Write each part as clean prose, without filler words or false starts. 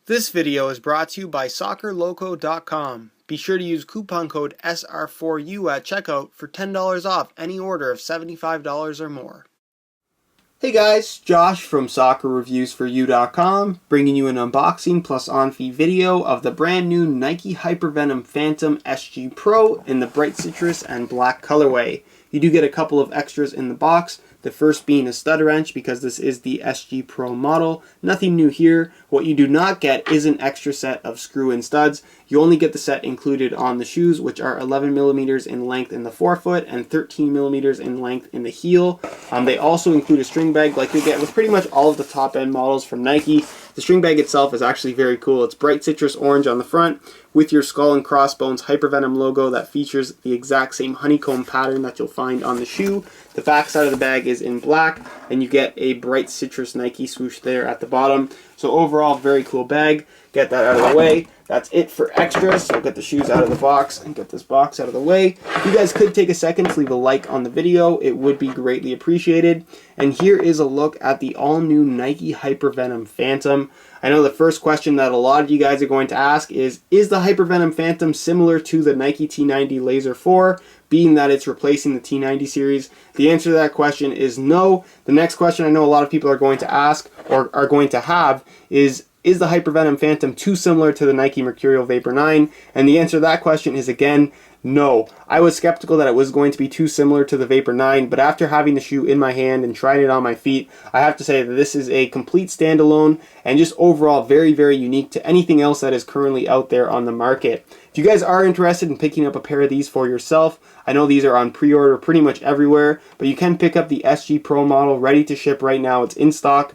This video is brought to you by SoccerLoco.com. Be sure to use coupon code SR4U at checkout for $10 off any order of $75 or more. Hey guys, Josh from SoccerReviewsForYou.com, bringing you an unboxing plus on-feed video of the brand new Nike HyperVenom Phantom SG Pro in the bright citrus and black colorway. You do get a couple of extras in the box. The first being a stud wrench because this is the SG Pro model. Nothing new here. What you do not get is an extra set of screw-in studs. You only get the set included on the shoes, which are 11 millimeters in length in the forefoot and 13 millimeters in length in the heel. They also include a string bag like you get with pretty much all of the top-end models from Nike. The string bag itself is actually very cool. It's bright citrus orange on the front with your skull and crossbones HyperVenom logo that features the exact same honeycomb pattern that you'll find on the shoe. The back side of the bag is in black, and you get a bright citrus Nike swoosh there at the bottom. So overall, very cool bag. Get that out of the way. That's it for extras. So get the shoes out of the box and get this box out of the way. If you guys could take a second to leave a like on the video, it would be greatly appreciated. And here is a look at the all-new Nike HyperVenom Phantom. I know the first question that a lot of you guys are going to ask is the HyperVenom Phantom similar to the Nike T90 Laser 4, being that it's replacing the T90 series? The answer to that question is no. The next question I know a lot of people are going to ask or are going to have is the HyperVenom Phantom too similar to the Nike Mercurial Vapor 9? And the answer to that question is, again, no. I was skeptical that it was going to be too similar to the Vapor 9, but after having the shoe in my hand and trying it on my feet, I have to say that this is a complete standalone and just overall very, very unique to anything else that is currently out there on the market. If you guys are interested in picking up a pair of these for yourself, I know these are on pre-order pretty much everywhere, but you can pick up the SG Pro model ready to ship right now. It's in stock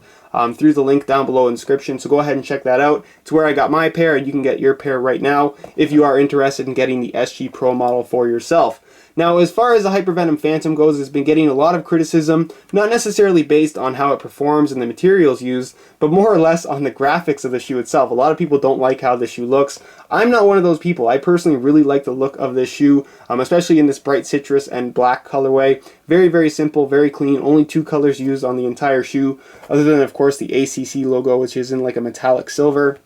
through the link down below in the description, so go ahead and check that out. It's where I got my pair, and you can get your pair right now if you are interested in getting the SG Pro model for yourself. Now, as far as the HyperVenom Phantom goes, it's been getting a lot of criticism, not necessarily based on how it performs and the materials used, but more or less on the graphics of the shoe itself. A lot of people don't like how the shoe looks. I'm not one of those people. I personally really like the look of this shoe, especially in this bright citrus and black colorway. Very, very simple, very clean. Only two colors used on the entire shoe, other than, of course, the ACC logo, which is in like a metallic silver.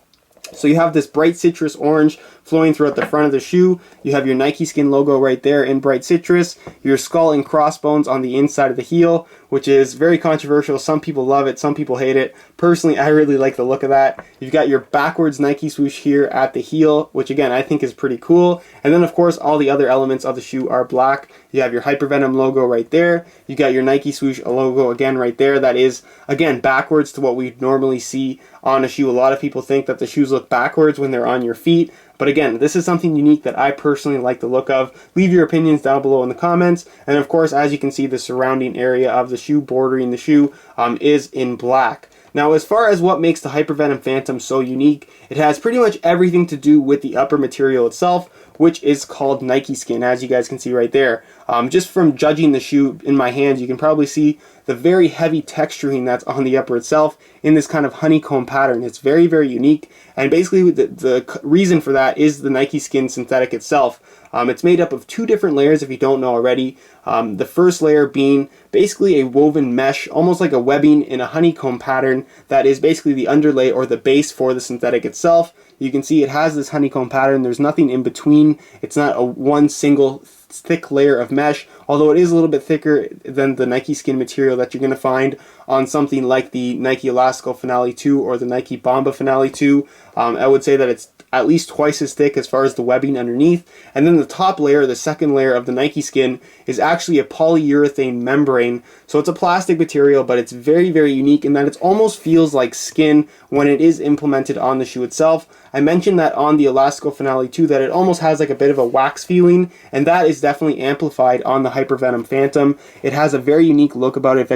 So you have this bright citrus orange flowing throughout the front of the shoe. You have your Nike Skin logo right there in bright citrus. Your skull and crossbones on the inside of the heel, which is very controversial. Some people love it, some people hate it. Personally, I really like the look of that. You've got your backwards Nike swoosh here at the heel, which again, I think is pretty cool. And then of course, all the other elements of the shoe are black. You have your HyperVenom logo right there. You got your Nike swoosh logo again right there. That is, again, backwards to what we normally see on a shoe. A lot of people think that the shoes look backwards when they're on your feet. But again, this is something unique that I personally like the look of. Leave your opinions down below in the comments. And of course, as you can see, the surrounding area of the shoe, bordering the shoe, is in black. Now, as far as what makes the HyperVenom Phantom so unique, it has pretty much everything to do with the upper material itself, which is called Nike Skin, as you guys can see right there. Just from judging the shoe in my hands, you can probably see the very heavy texturing that's on the upper itself in this kind of honeycomb pattern. It's very, very unique, and basically the reason for that is the Nike Skin synthetic itself. It's made up of two different layers if you don't know already. The first layer being basically a woven mesh, almost like a webbing in a honeycomb pattern that is basically the underlay or the base for the synthetic itself. You can see it has this honeycomb pattern. There's nothing in between. It's not a one single thick layer of mesh, although it is a little bit thicker than the Nike Skin material that you're going to find on something like the Nike Elastico Finale 2 or the Nike Bomba Finale 2. I would say that it's at least twice as thick as far as the webbing underneath. And then the top layer, the second layer of the Nike Skin, is actually a polyurethane membrane. So it's a plastic material, but it's very, very unique in that it almost feels like skin when it is implemented on the shoe itself. I mentioned that on the Elastico Finale 2 that it almost has like a bit of a wax feeling, and that is definitely amplified on the HyperVenom Phantom. It has a very unique look about it.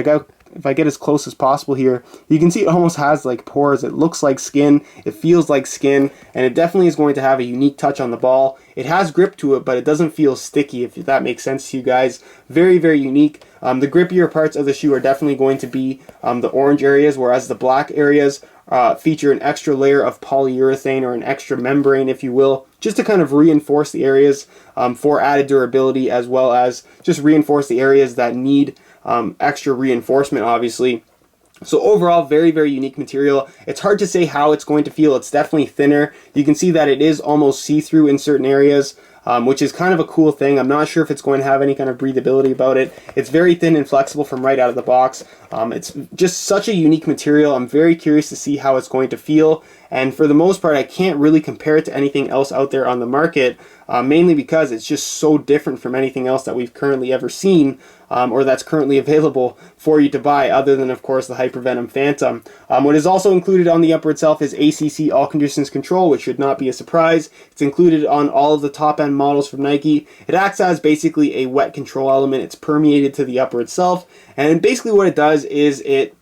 If I get as close as possible here, you can see it almost has like pores. It looks like skin, it feels like skin, and it definitely is going to have a unique touch on the ball. It has grip to it, but it doesn't feel sticky, if that makes sense to you guys. Very, very unique. The grippier parts of the shoe are definitely going to be the orange areas, whereas the black areas feature an extra layer of polyurethane or an extra membrane, if you will, just to kind of reinforce the areas for added durability, as well as just reinforce the areas that need extra reinforcement, obviously. So overall, very, very unique material. It's hard to say how it's going to feel. It's definitely thinner. You can see that it is almost see-through in certain areas, which is kind of a cool thing. I'm not sure if it's going to have any kind of breathability about it. It's very thin and flexible from right out of the box. It's just such a unique material. I'm very curious to see how it's going to feel. And for the most part, I can't really compare it to anything else out there on the market, mainly because it's just so different from anything else that we've currently ever seen, or that's currently available for you to buy, other than, of course, the HyperVenom Phantom. What is also included on the upper itself is ACC All Conditions Control, which should not be a surprise. It's included on all of the top-end models from Nike. It acts as basically a wet control element. It's permeated to the upper itself, and basically what it does is it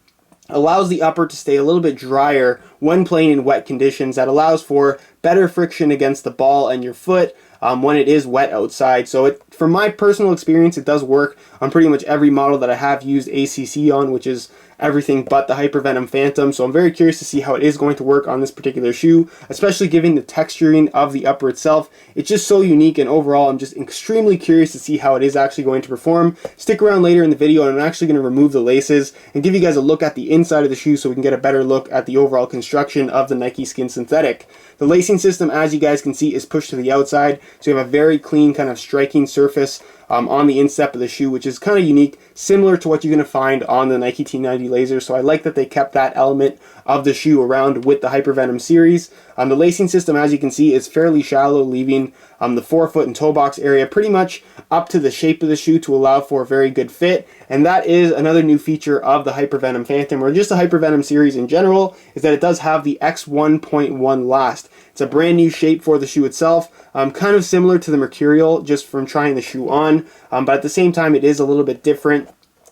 allows the upper to stay a little bit drier when playing in wet conditions. That allows for better friction against the ball and your foot when it is wet outside. So from my personal experience, it does work on pretty much every model that I have used ACC on, which is everything but the HyperVenom Phantom. So I'm very curious to see how it is going to work on this particular shoe, especially given the texturing of the upper itself. It's just so unique, and overall I'm just extremely curious to see how it is actually going to perform. Stick around later in the video and I'm actually going to remove the laces and give you guys a look at the inside of the shoe so we can get a better look at the overall construction of the Nike Skin Synthetic. The lacing system, as you guys can see, is pushed to the outside, so you have a very clean kind of striking surface on the instep of the shoe, which is kind of unique, similar to what you're going to find on the Nike T90 Laser. So I like that they kept that element of the shoe around with the HyperVenom series. The lacing system, as you can see, is fairly shallow, leaving the forefoot and toe box area pretty much up to the shape of the shoe to allow for a very good fit. And that is another new feature of the HyperVenom Phantom, or just the HyperVenom series in general, is that it does have the X1.1 last. It's a brand new shape for the shoe itself, kind of similar to the Mercurial just from trying the shoe on, but at the same time it is a little bit different.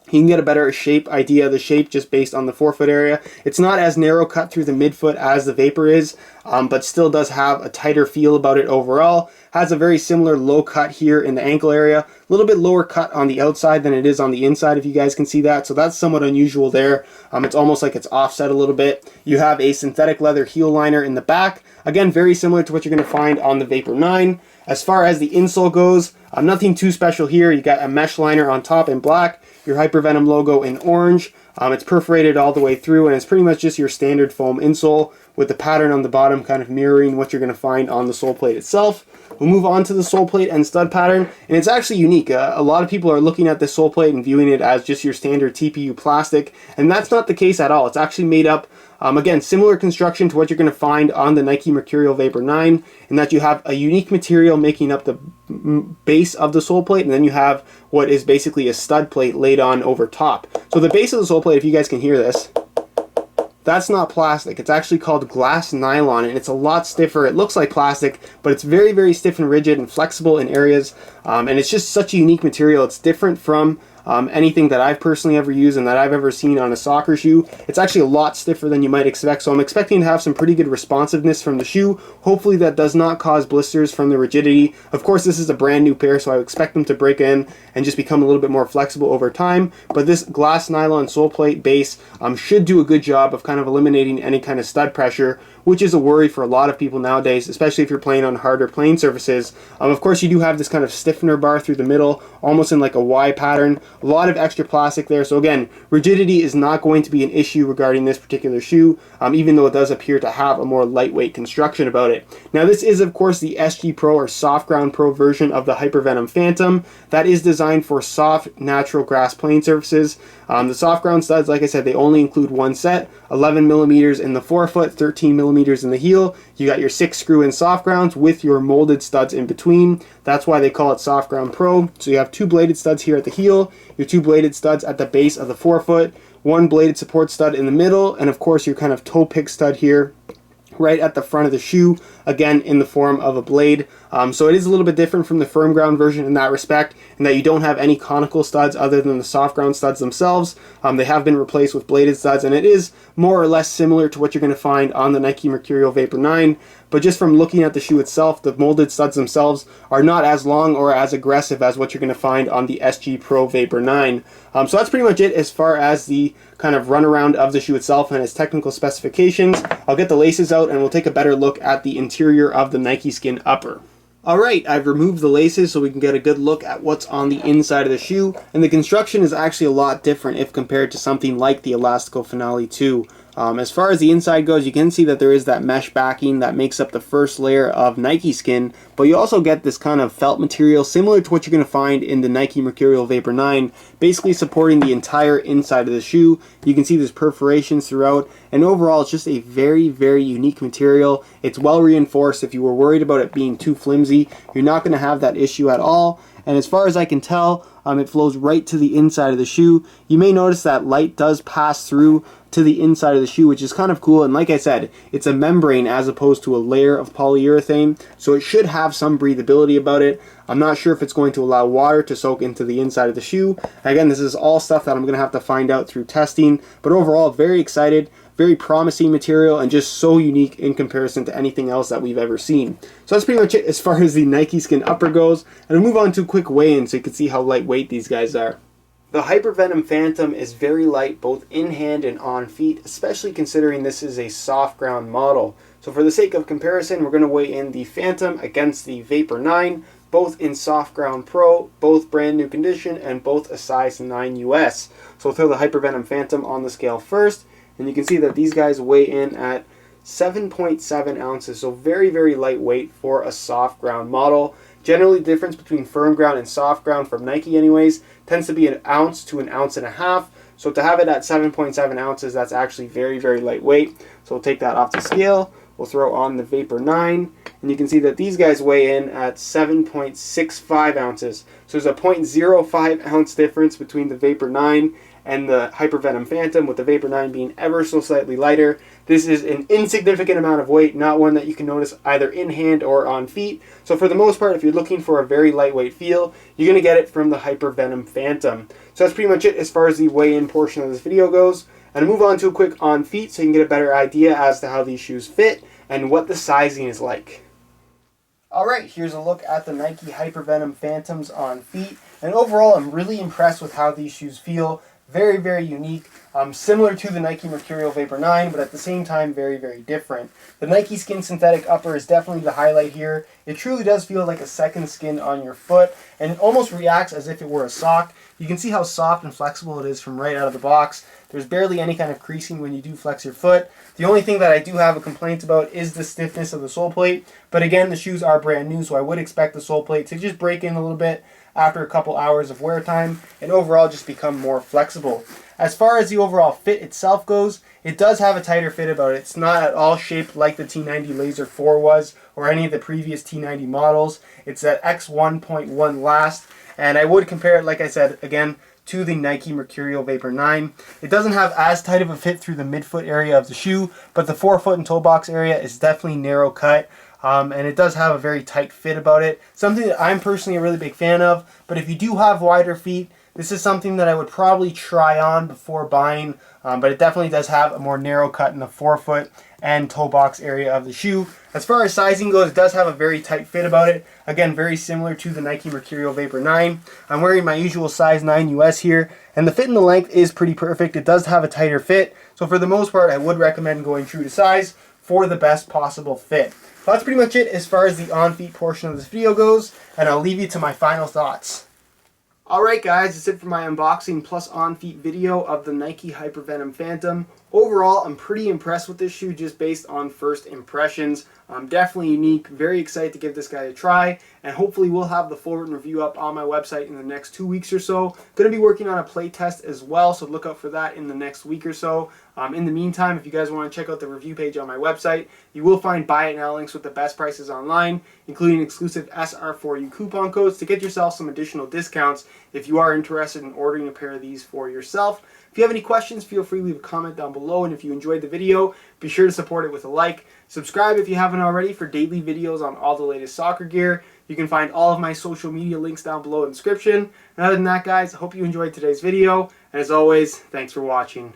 You can get a better idea of the shape just based on the forefoot area. It's not as narrow cut through the midfoot as the Vapor is, but still does have a tighter feel about it overall. Has a very similar low cut here in the ankle area. A little bit lower cut on the outside than it is on the inside, if you guys can see that. So that's somewhat unusual there. It's almost like it's offset a little bit. You have a synthetic leather heel liner in the back. Again, very similar to what you're going to find on the Vapor 9. As far as the insole goes, nothing too special here. You got a mesh liner on top in black, your HyperVenom logo in orange. It's perforated all the way through, and it's pretty much just your standard foam insole with the pattern on the bottom kind of mirroring what you're going to find on the sole plate itself. We'll move on to the sole plate and stud pattern, and it's actually unique. A lot of people are looking at this sole plate and viewing it as just your standard TPU plastic, and that's not the case at all. It's actually made up, again, similar construction to what you're going to find on the Nike Mercurial Vapor 9, in that you have a unique material making up the base of the sole plate, and then you have what is basically a stud plate laid on over top. So the base of the sole plate, if you guys can hear this, that's not plastic. It's actually called glass nylon, and it's a lot stiffer. It looks like plastic, but it's very, very stiff and rigid and flexible in areas, and it's just such a unique material. It's different from anything that I've personally ever used and that I've ever seen on a soccer shoe. It's actually a lot stiffer than you might expect, so I'm expecting to have some pretty good responsiveness from the shoe. Hopefully that does not cause blisters from the rigidity. Of course, this is a brand new pair, so I expect them to break in and just become a little bit more flexible over time, but this glass nylon sole plate base should do a good job of kind of eliminating any kind of stud pressure, which is a worry for a lot of people nowadays, especially if you're playing on harder playing surfaces. Of course, you do have this kind of stiffener bar through the middle, almost in like a Y pattern. A lot of extra plastic there, so again, rigidity is not going to be an issue regarding this particular shoe, even though it does appear to have a more lightweight construction about it. Now, this is, of course, the SG Pro or Soft Ground Pro version of the HyperVenom Phantom. That is designed for soft, natural grass playing surfaces. The soft ground studs, like I said, they only include one set, 11 millimeters in the forefoot, 13 millimeters in the heel. You got your 6 screw-in soft grounds with your molded studs in between. That's why they call it Soft Ground Pro. So you have 2 bladed studs here at the heel, your 2 bladed studs at the base of the forefoot, 1 bladed support stud in the middle, and of course your kind of toe pick stud here right at the front of the shoe, again in the form of a blade. So it is a little bit different from the firm ground version in that respect, in that you don't have any conical studs other than the soft ground studs themselves. They have been replaced with bladed studs, and it is more or less similar to what you're going to find on the Nike Mercurial Vapor 9, but just from looking at the shoe itself, the molded studs themselves are not as long or as aggressive as what you're going to find on the SG Pro Vapor 9. So that's pretty much it as far as the kind of runaround of the shoe itself and its technical specifications. I'll get the laces out and we'll take a better look at the interior of the Nike Skin upper. Alright, I've removed the laces so we can get a good look at what's on the inside of the shoe, and the construction is actually a lot different if compared to something like the Elastico Finale 2. As far as the inside goes, you can see that there is that mesh backing that makes up the first layer of Nike skin, but you also get this kind of felt material similar to what you're going to find in the Nike Mercurial Vapor 9, basically supporting the entire inside of the shoe. You can see there's perforations throughout, and overall it's just a very, very unique material. It's well reinforced. If you were worried about it being too flimsy, you're not going to have that issue at all. And as far as I can tell, it flows right to the inside of the shoe. You may notice that light does pass through to the inside of the shoe, which is kind of cool. And like I said, it's a membrane as opposed to a layer of polyurethane, so it should have some breathability about it. I'm not sure if it's going to allow water to soak into the inside of the shoe. Again, this is all stuff that I'm going to have to find out through testing, but overall, very excited. Very promising material and just so unique in comparison to anything else that we've ever seen. So that's pretty much it as far as the Nike Skin upper goes. And we'll move on to a quick weigh-in so you can see how lightweight these guys are. The HyperVenom Phantom is very light both in hand and on feet, especially considering this is a soft ground model. So for the sake of comparison, we're going to weigh in the Phantom against the Vapor 9, both in soft ground pro, both brand new condition, and both a size 9 US. So we'll throw the HyperVenom Phantom on the scale first. And you can see that these guys weigh in at 7.7 ounces, so very, very lightweight for a soft ground model. Generally, the difference between firm ground and soft ground from Nike anyways tends to be an ounce to an ounce and a half. So to have it at 7.7 ounces, that's actually very, very lightweight. So we'll take that off the scale. We'll throw on the Vapor 9, and you can see that these guys weigh in at 7.65 ounces. So there's a 0.05 ounce difference between the Vapor 9 and the HyperVenom Phantom, with the Vapor 9 being ever so slightly lighter. This is an insignificant amount of weight, not one that you can notice either in hand or on feet. So for the most part, if you're looking for a very lightweight feel, you're going to get it from the HyperVenom Phantom. So that's pretty much it as far as the weigh-in portion of this video goes. And I'll move on to a quick on feet so you can get a better idea as to how these shoes fit and what the sizing is like. Alright, here's a look at the Nike HyperVenom Phantoms on feet. And overall, I'm really impressed with how these shoes feel. Very, very unique. Similar to the Nike Mercurial Vapor 9, but at the same time, very, very different. The Nike Skin Synthetic Upper is definitely the highlight here. It truly does feel like a second skin on your foot, and it almost reacts as if it were a sock. You can see how soft and flexible it is from right out of the box. There's barely any kind of creasing when you do flex your foot. The only thing that I do have a complaint about is the stiffness of the sole plate. But again, the shoes are brand new, so I would expect the sole plate to just break in a little bit after a couple hours of wear time and overall just become more flexible. As far as the overall fit itself goes, it does have a tighter fit about it. It's not at all shaped like the T90 Laser 4 was or any of the previous T90 models. It's at X1.1 last, and I would compare it, like I said, again, to the Nike Mercurial Vapor 9. It doesn't have as tight of a fit through the midfoot area of the shoe, but the forefoot and toe box area is definitely narrow cut. And it does have a very tight fit about it. Something that I'm personally a really big fan of, but if you do have wider feet, this is something that I would probably try on before buying, but it definitely does have a more narrow cut in the forefoot and toe box area of the shoe. As far as sizing goes, it does have a very tight fit about it. Again, very similar to the Nike Mercurial Vapor 9. I'm wearing my usual size 9 US here, and the fit and the length is pretty perfect. It does have a tighter fit, so for the most part, I would recommend going true to size for the best possible fit. So that's pretty much it as far as the on-feet portion of this video goes, and I'll leave you to my final thoughts. Alright guys, that's it for my unboxing plus on-feet video of the Nike HyperVenom Phantom. Overall, I'm pretty impressed with this shoe just based on first impressions. Definitely unique, very excited to give this guy a try, and hopefully we'll have the full written review up on my website in the next 2 weeks or so. Going to be working on a play test as well, so look out for that in the next week or so. In the meantime, if you guys want to check out the review page on my website, you will find buy it now links with the best prices online, including exclusive SR4U coupon codes to get yourself some additional discounts if you are interested in ordering a pair of these for yourself. If you have any questions, feel free to leave a comment down below, and if you enjoyed the video, be sure to support it with a like. Subscribe if you haven't already for daily videos on all the latest soccer gear. You can find all of my social media links down below in the description. And other than that, guys, I hope you enjoyed today's video, and as always, thanks for watching.